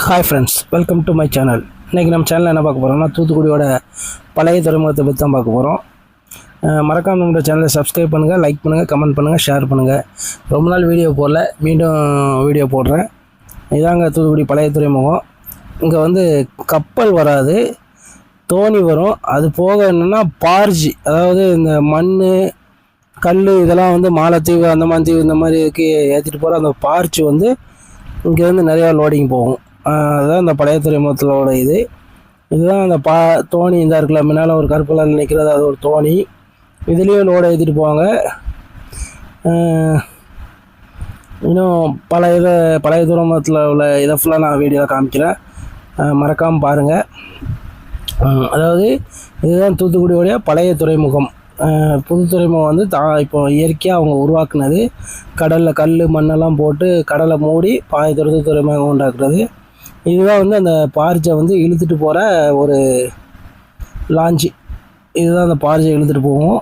Hi friends, welcome to my channel. இன்றைக்கி நம்ம சேனலில் என்ன பார்க்க போகிறோம்னா, தூத்துக்குடியோட பழைய துறைமுகத்தை பற்றி தான் பார்க்க போகிறோம். மறக்காமல் நம்மளோட சேனலை சப்ஸ்கிரைப் பண்ணுங்கள், லைக் பண்ணுங்கள், கமெண்ட் பண்ணுங்கள், ஷேர் பண்ணுங்கள். ரொம்ப நாள் வீடியோ போடல, மீண்டும் வீடியோ போடுறேன். இதாங்க தூத்துக்குடி பழைய துறைமுகம். இங்கே வந்து கப்பல் வராது, தோணி வரும். அது போக என்னென்னா பார்ஜி, அதாவது இந்த மண் கல் இதெல்லாம் வந்து மாலத்தீவு அந்தமான் இந்த மாதிரி ஏற்றிட்டு போகிற அந்த பார்ச்சி வந்து இங்கே வந்து நிறையா லோடிங் போகும். அதுதான் இந்த பழைய துறைமுகத்திலோட இதுதான் அந்த தோணி இந்த இருக்குல்ல, முன்னால் ஒரு கருப்பு கலரில் நிற்கிறது, அது ஒரு தோணி. இதுலேயும் லோடை ஏற்றிட்டு போவாங்க. இன்னும் பழைய துறைமுகத்தில் உள்ள இதை ஃபுல்லாக நான் வீடியோவில் காமிக்கிறேன், மறக்காமல் பாருங்கள். அதாவது இதுதான் தூத்துக்குடியோடைய பழைய துறைமுகம். புது துறைமுகம் வந்து இப்போ இயற்கையாக அவங்க உருவாக்குனது. கடலில் கல் மண்ணெல்லாம் போட்டு கடலை மூடி துறைமுகம் உண்டாக்குறது. இதுதான் வந்து அந்த பார்ஜை வந்து இழுத்துட்டு போகிற ஒரு லாஞ்சி. இதுதான் அந்த பார்ஜை இழுத்துட்டு போகும்.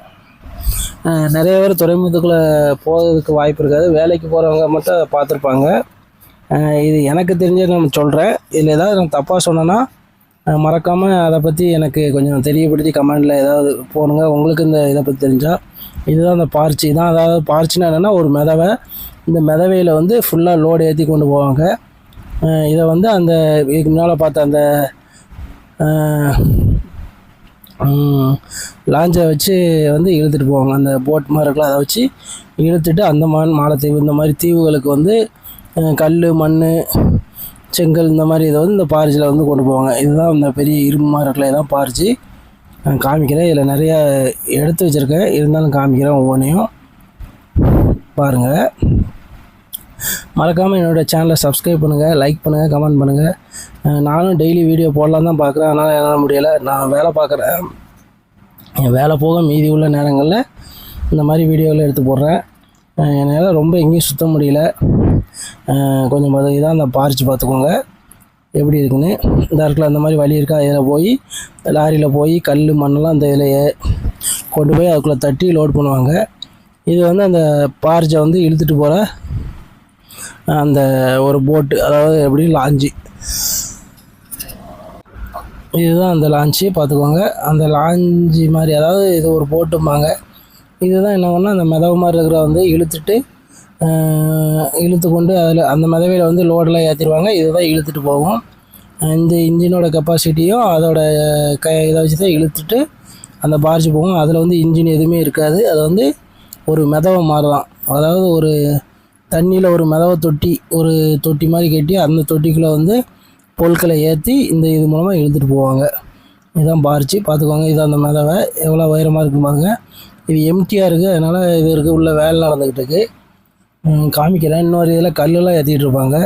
நிறைய பேர் துறைமுகத்துக்குள்ளே போகிறதுக்கு வாய்ப்பு இருக்காது, வேலைக்கு போகிறவங்க மட்டும் பார்த்துருப்பாங்க. இது எனக்கு தெரிஞ்ச நான் சொல்கிறேன். இதில் ஏதாவது நான் தப்பாக சொன்னேன்னா மறக்காமல் அதை பற்றி எனக்கு கொஞ்சம் தெரியப்படுத்தி கமெண்டில் ஏதாவது போடுங்க, உங்களுக்கு இந்த இதை பற்றி தெரிஞ்சால். இதுதான் அந்த பார்ச்சி தான். அதாவது பார்ச்சினா என்னென்னா ஒரு மிதவை. இந்த மிதவையில் வந்து ஃபுல்லாக லோடு ஏற்றி கொண்டு போவாங்க. இதை வந்து அந்த இதுக்கு முன்னால் பார்த்த அந்த லாஞ்சை வச்சு வந்து இழுத்துட்டு போவாங்க. அந்த போட் மாதிரி இருக்கலாம், அதை வச்சு இழுத்துட்டு அந்தமான் மாலத்தீவு இந்த மாதிரி தீவுகளுக்கு வந்து கல் மண் செங்கல் இந்த மாதிரி இதை வந்து இந்த பார்ஜில் வந்து கொண்டு போவாங்க. இதுதான் இந்த பெரிய இரும்பு மாதிரி இருக்கலாம், இதான் பார்ஜி. நான் காமிக்கிறேன். இதில் நிறையா எடுத்து வச்சுருக்கேன், இருந்தாலும் காமிக்கிறேன் ஒவ்வொன்றையும் பாருங்கள். மறக்காமல் என்னோடய சேனலை சப்ஸ்கிரைப் பண்ணுங்கள், லைக் பண்ணுங்கள், கமெண்ட் பண்ணுங்கள். நானும் டெய்லி வீடியோ போடலாம் தான் பார்க்குறேன், அதனால் என்னால் முடியலை. நான் வேலை பார்க்குறேன், என் வேலை போக மீதி உள்ள நேரங்களில் இந்த மாதிரி வீடியோவில் எடுத்து போடுறேன். என்னால் ரொம்ப எங்கேயும் சுற்ற முடியல. கொஞ்சம் இதான் அந்த பார்ச்சி பார்த்துக்கோங்க எப்படி இருக்குன்னு. இந்த இடத்துல அந்த மாதிரி வழி இருக்கா, இதில் போய் லாரியில் போய் கல் மண்ணெல்லாம் அந்த இதிலையே கொண்டு போய் அதுக்குள்ளே தட்டி லோட் பண்ணுவாங்க. இது வந்து அந்த பார்ஜை வந்து இழுத்துட்டு போகிற அந்த ஒரு போட்டு, அதாவது எப்படி லாஞ்சி. இதுதான் அந்த லாஞ்சி பார்த்துக்கோங்க. அந்த லாஞ்சி மாதிரி, அதாவது இது ஒரு போட்டும்பாங்க. இதுதான் என்ன பண்ணால் அந்த மிதவு மாதிரி இருக்கிற வந்து இழுத்து கொண்டு அதில் அந்த மிதவையில் வந்து லோடெல்லாம் ஏற்றிடுவாங்க. இதுதான் இழுத்துட்டு போகும். இந்த இன்ஜினோட கெப்பாசிட்டியும் அதோட இதை வச்சு தான் இழுத்துட்டு அந்த பார்ஜி போகும். அதில் வந்து இன்ஜின் எதுவுமே இருக்காது. அது வந்து ஒரு மிதவை மாதிரி தான். அதாவது ஒரு தண்ணியில் ஒரு மிதவை ஒரு தொட்டி மாதிரி கட்டி அந்த தொட்டிக்குள்ளே வந்து பொருட்களை ஏற்றி இது மூலமாக இழுத்துட்டு போவாங்க. இதுதான் பார்ச்சி பார்த்துக்கோங்க. இது அந்த மிதவை எவ்வளோ உயரமாக இருக்குது பாருங்கள். இது எம்டியாக இருக்குது, அதனால் இது இருக்குது, உள்ள வேலை நடந்துக்கிட்டு இருக்குது. காமிக்கிறேன். இன்னொரு இதில் கல்லெல்லாம் ஏற்றிட்டு இருப்பாங்க.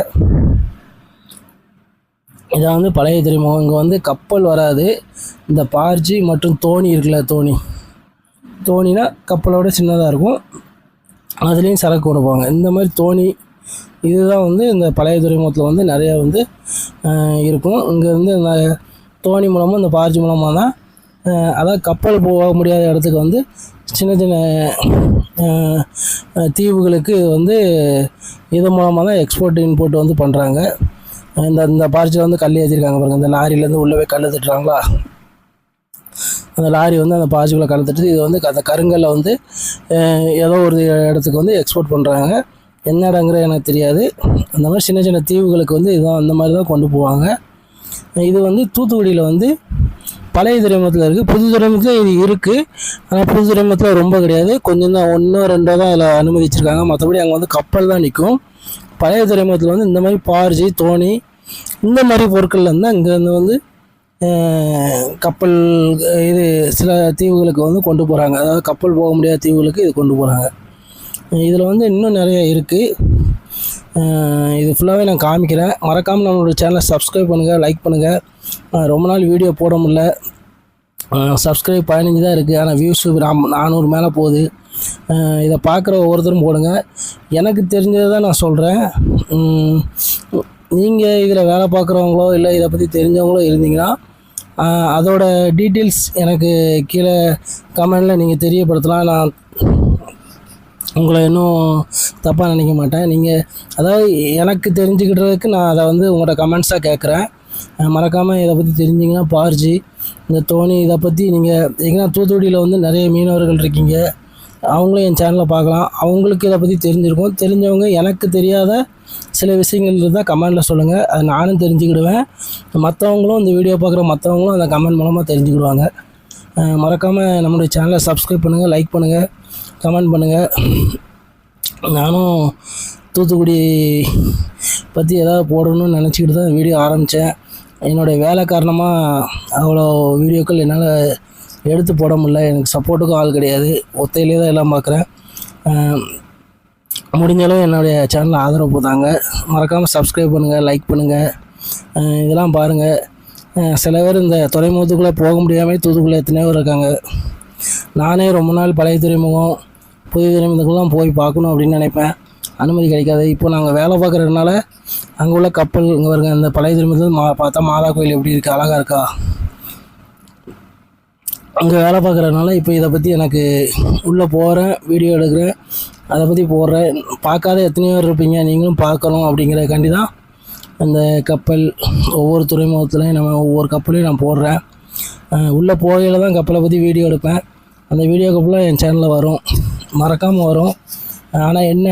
இதான் வந்து பழைய துறைமுகம். இங்கே வந்து கப்பல் வராது. இந்த பார்ச்சி மற்றும் தோணி இருக்குல்ல, தோணினா கப்பலோட சின்னதாக இருக்கும், அதுலேயும் சரக்கு கொண்டு போவாங்க. இந்த மாதிரி தோணி இதுதான் வந்து இந்த பழைய துறைமுகத்தில் வந்து நிறையா வந்து இருக்கும். இங்கே வந்து இந்த தோணி மூலமாக இந்த பார்ச்சி மூலமாக தான், அதாவது கப்பல் போக முடியாத இடத்துக்கு வந்து சின்ன சின்ன தீவுகளுக்கு வந்து இது மூலமாக தான் எக்ஸ்போர்ட் இம்போர்ட் வந்து பண்ணுறாங்க. இந்த பார்ச்சியில் வந்து கல் ஏற்றிருக்காங்க பாருங்கள். இந்த லாரியிலேருந்து உள்ளே போய் கல் தட்டுறாங்களா, அந்த லாரி வந்து அந்த பார்ச்சிக்குள்ளே கல் தட்டுது. இது வந்து அந்த கருங்கல்லை வந்து ஏதோ ஒரு இடத்துக்கு வந்து எக்ஸ்போர்ட் பண்ணுறாங்க. என்ன இடங்கிற எனக்கு தெரியாது. அந்த மாதிரி சின்ன சின்ன தீவுகளுக்கு வந்து இதுதான் அந்த மாதிரி தான் கொண்டு போவாங்க. இது வந்து தூத்துக்குடியில் வந்து பழைய துறைமுகத்தில் இருக்குது. புது துறைமுகத்தில் இது இருக்குது, ஆனால் புது துறைமுகத்தில் ரொம்ப கிடையாது, கொஞ்சம் தான், 1 2 தான் அதில் அனுமதிச்சிருக்காங்க. மற்றபடி அங்கே வந்து கப்பல் தான் நிற்கும். பழைய துறைமுகத்தில் வந்து இந்த மாதிரி பார்ஜி தோணி இந்த மாதிரி பொருட்கள் வந்து இங்கேருந்து வந்து கப்பல் சில தீவுகளுக்கு வந்து கொண்டு போகிறாங்க. அதாவது கப்பல் போக முடியாத தீவுகளுக்கு இது கொண்டு போகிறாங்க. இதில் வந்து இன்னும் நிறைய இருக்குது. இது ஃபுல்லாகவே நான் காமிக்கிறேன். மறக்காமல் நம்மளோட சேனலை சப்ஸ்கிரைப் பண்ணுங்கள், லைக் பண்ணுங்கள். ரொம்ப நாள் வீடியோ போட முடியல, சப்ஸ்கிரைப் 15 தான் இருக்குது, ஆனால் வியூஸ் 400 மேலே போகுது. இதை பார்க்குற ஒவ்வொருத்தரும் போடுங்க. எனக்கு தெரிஞ்சதை தான் நான் சொல்கிறேன். நீங்கள் இதில் வேலை பார்க்குறவங்களோ இல்லை இதை பற்றி தெரிஞ்சவங்களோ இருந்தீங்கன்னா அதோட டீட்டெயில்ஸ் எனக்கு கீழே கமெண்டில் நீங்கள் தெரியப்படுத்தலாம். நான் உங்களை இன்னும் தப்பாக நினைக்க மாட்டேன். நீங்கள் அதாவது எனக்கு தெரிஞ்சுக்கிட்டதுக்கு நான் அதை வந்து உங்களோட கமெண்ட்ஸாக கேட்குறேன். மறக்காமல் இதை பற்றி தெரிஞ்சிங்கன்னா பார்ஜி, இந்த தோனி இதை பற்றி நீங்கள் எங்கன்னா தூத்துக்குடியில் வந்து நிறைய மீனவர்கள் இருக்கீங்க, அவங்களும் என் சேனலை பார்க்கலாம். அவங்களுக்கு இதை பற்றி தெரிஞ்சிருக்கும். தெரிஞ்சவங்க எனக்கு தெரியாத சில விஷயங்கள் இருந்தால் கமெண்டில் சொல்லுங்கள், அதை நானும் தெரிஞ்சுக்கிடுவேன். மற்றவங்களும் இந்த வீடியோ பார்க்குற மற்றவங்களும் அந்த கமெண்ட் மூலமாக தெரிஞ்சுக்கிடுவாங்க. மறக்காமல் நம்மளுடைய சேனலை சப்ஸ்கிரைப் பண்ணுங்கள், லைக் பண்ணுங்கள், கமெண்ட் பண்ணுங்கள். நானும் தூத்துக்குடி பற்றி ஏதாவது போடணும்னு நினச்சிக்கிட்டு தான் வீடியோ ஆரம்பித்தேன். என்னுடைய வேலை காரணமாக அவ்வளோ வீடியோக்கள் என்னால் எடுத்து போட முடியல. எனக்கு சப்போர்ட்டுக்கும் ஆள் கிடையாது, ஒத்தையிலே தான் எல்லாம் பார்க்குறேன். முடிஞ்சளவு என்னுடைய சேனலை ஆதரவு போதாங்க. மறக்காமல் சப்ஸ்கிரைப் பண்ணுங்கள், லைக் பண்ணுங்கள். இதெல்லாம் பாருங்கள். சில பேர் இந்த துறைமுகத்துக்குள்ளே போக முடியாமல் தூத்துக்குள்ளே எத்தனையோ பேர் இருக்காங்க. நானே ரொம்ப நாள் பழைய துறைமுகம், புதிய துறைமுகத்துக்குலாம் போய் பார்க்கணும் அப்படின்னு நினைப்பேன், அனுமதி கிடைக்காது. இப்போ நாங்கள் வேலை பார்க்குறதுனால அங்கே உள்ள கப்பல் இங்கே வருங்க, இந்த பழைய துறைமுகத்தில் பார்த்தா மாதா கோயில் எப்படி இருக்குது, அழகாக இருக்கா. அங்கே வேலை பார்க்குறதுனால இப்போ இதை பற்றி எனக்கு உள்ளே போகிறேன், வீடியோ எடுக்கிறேன், அதை பற்றி போடுறேன். பார்க்காத எத்தனையோ பேர் இருப்பீங்க, நீங்களும் பார்க்கணும் அப்படிங்கிறக்காண்டி தான் அந்த கப்பல் ஒவ்வொரு துறைமுகத்துலையும் நம்ம ஒவ்வொரு கப்பலையும் நான் போடுறேன். உள்ளே போகையில் தான் கப்பலை பற்றி வீடியோ எடுப்பேன். அந்த வீடியோ கப்பலாம் என் சேனலில் வரும், மறக்காமல் வரும். ஆனால் என்ன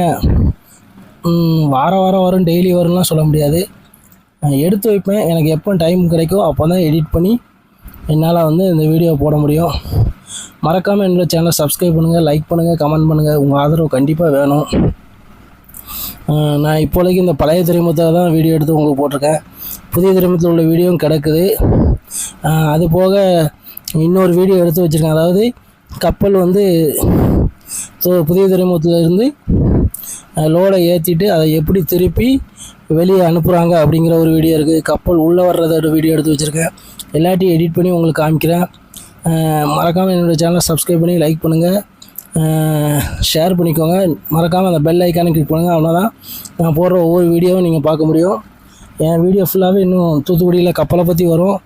வாரம் வரும், டெய்லி வரும்லாம் சொல்ல முடியாது. எடுத்து வைப்பேன், எனக்கு எப்போ டைம் கிடைக்கும் அப்போ தான் எடிட் பண்ணி என்னால் வந்து இந்த வீடியோ போட முடியும். மறக்காமல் என்னோடய சேனலை சப்ஸ்கிரைப் பண்ணுங்கள், லைக் பண்ணுங்கள், கமெண்ட் பண்ணுங்கள். உங்கள் ஆதரவு கண்டிப்பாக வேணும். நான் இப்போதைக்கு இந்த பழைய துறைமுகத்தை தான் வீடியோ எடுத்து உங்களுக்கு போட்டிருக்கேன். புதிய துறைமுகத்தில் உள்ள வீடியோவும் கிடக்குது. அது போக இன்னொரு வீடியோ எடுத்து வச்சுருக்கேன். அதாவது கப்பல் வந்து புதிய துறைமுகத்திலேருந்து லோடை ஏற்றிட்டு அதை எப்படி திருப்பி வெளியே அனுப்புகிறாங்க அப்படிங்கிற ஒரு வீடியோ இருக்குது. கப்பல் உள்ளே வர்றதோட வீடியோ எடுத்து வச்சுருக்கேன். எல்லாத்தையும் எடிட் பண்ணி உங்களுக்கு காமிக்கிறேன். மறக்காமல் என்னோடய சேனலை சப்ஸ்கிரைப் பண்ணி லைக் பண்ணுங்கள், ஷேர் பண்ணிக்கோங்க. மறக்காமல் அந்த பெல் ஐக்கானை கிளிக் பண்ணுங்கள். அவ்வளோதான் நான் போடுற ஒவ்வொரு வீடியோவும் நீங்கள் பார்க்க முடியும். என் வீடியோ ஃபுல்லாகவே இன்னும் தூத்துக்குடியில் கப்பலை பற்றி வரும்.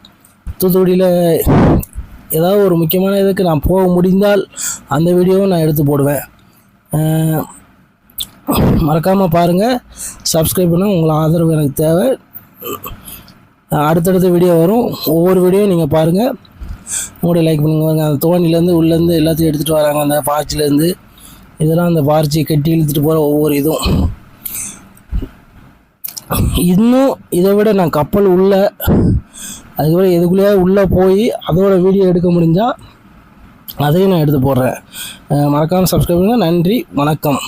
தூத்துக்குடியில் ஏதாவது ஒரு முக்கியமான இதுக்கு நான் போக முடிந்தால் அந்த வீடியோவும் நான் எடுத்து போடுவேன். மறக்காமல் பாருங்கள், சப்ஸ்கிரைப் பண்ணால் உங்களை ஆதரவு எனக்கு தேவை. அடுத்தடுத்த வீடியோ வரும், ஒவ்வொரு வீடியோ நீங்கள் பாருங்கள், உங்களுடைய லைக் பண்ணுங்க. அந்த தோணிலேருந்து உள்ளேருந்து எல்லாத்தையும் எடுத்துகிட்டு வராங்க, அந்த பார்ச்சிலேருந்து இதெல்லாம் அந்த பார்ச்சி கட்டி இழுத்துட்டு போகிற ஒவ்வொரு இதுவும். இன்னும் இதை விட நான் கப்பல் உள்ளே அதுக்கப்புறம் எதுக்குள்ளேயே உள்ளே போய் அதோட வீடியோ எடுக்க முடிஞ்சால் அதையும் நான் எடுத்து போடுறேன். மறக்காமல் சப்ஸ்கிரைப் பண்ணுங்கள். நன்றி, வணக்கம்.